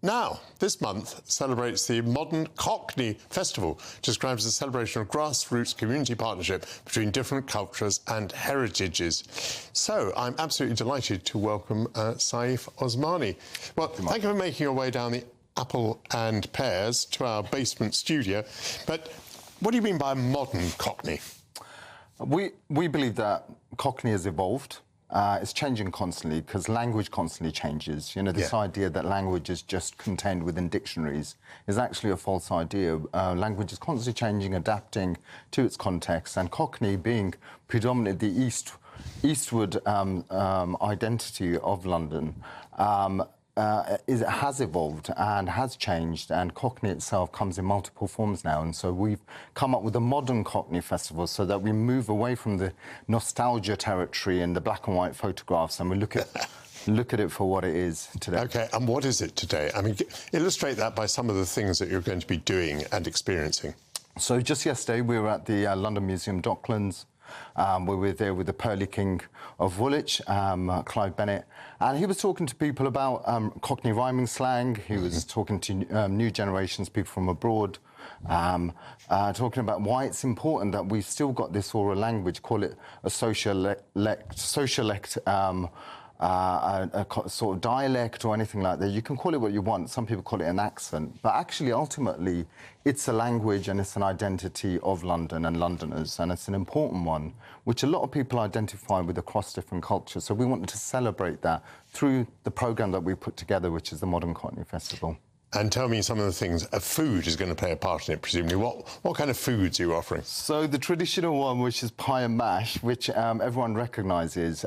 Now, this month celebrates the Modern Cockney Festival, which describes a celebration of grassroots community partnership between different cultures and heritages. So, I'm absolutely delighted to welcome Saif Osmani. Well, thank you for making your way down the apple and pears to our basement studio. But what do you mean by modern Cockney? We believe that Cockney has evolved. It's changing constantly because language constantly changes. You know, this idea that language is just contained within dictionaries is actually a false idea. Language is constantly changing, adapting to its context, and Cockney being predominantly the eastward identity of London, has evolved and has changed, and Cockney itself comes in multiple forms now. And so we've come up with a modern Cockney festival so that we move away from the nostalgia territory and the black and white photographs, and we look at it for what it is today. OK, and what is it today? I mean, illustrate that by some of the things that you're going to be doing and experiencing. So just yesterday we were at the London Museum Docklands. We were there with the Pearly King of Woolwich, Clive Bennett, and he was talking to people about Cockney rhyming slang. He was talking to new generations, people from abroad, talking about why it's important that we've still got this oral language, call it a socialect, a sort of dialect or anything like that. You can call it what you want. Some people call it an accent. But actually, ultimately, it's a language and it's an identity of London and Londoners, and it's an important one, which a lot of people identify with across different cultures. So we wanted to celebrate that through the programme that we put together, which is the Modern Cockney Festival. And tell me some of the things. Food is going to play a part in it, presumably. What kind of foods are you offering? So the traditional one, which is pie and mash, which everyone recognises,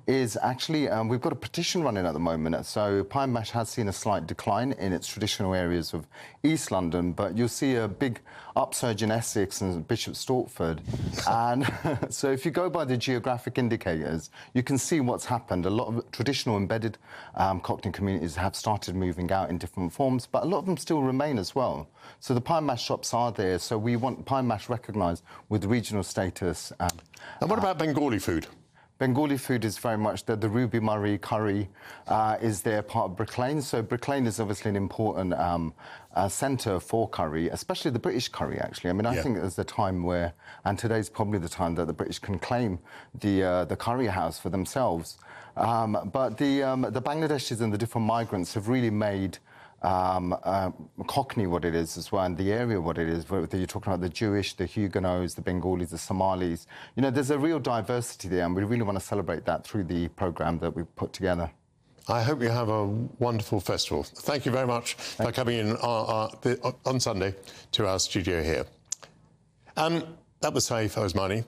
is actually, we've got a petition running at the moment. So pie and mash has seen a slight decline in its traditional areas of East London, but you'll see a big upsurge in Essex and Bishop Stortford. And so if you go by the geographic indicators, you can see what's happened. A lot of traditional embedded Cockney communities have started moving out in different forms, but a lot of them still remain as well. So the pie and mash shops are there, so we want pie and mash recognised with regional status. And what about Bengali food? Bengali food is very much the Ruby Murray curry is there, part of Brick Lane. So Brick Lane is obviously an important centre for curry, especially the British curry, actually. I mean, I think there's a time where, and today's probably the time that the British can claim the curry house for themselves. But the Bangladeshis and the different migrants have really made Cockney what it is as well, and the area what it is. Whether you're talking about the Jewish, the Huguenots, the Bengalis, the Somalis, you know, there's a real diversity there, and we really want to celebrate that through the programme that we've put together. I hope you have a wonderful festival. Thank you very much for coming in on Sunday to our studio here. That was Saif Osmani.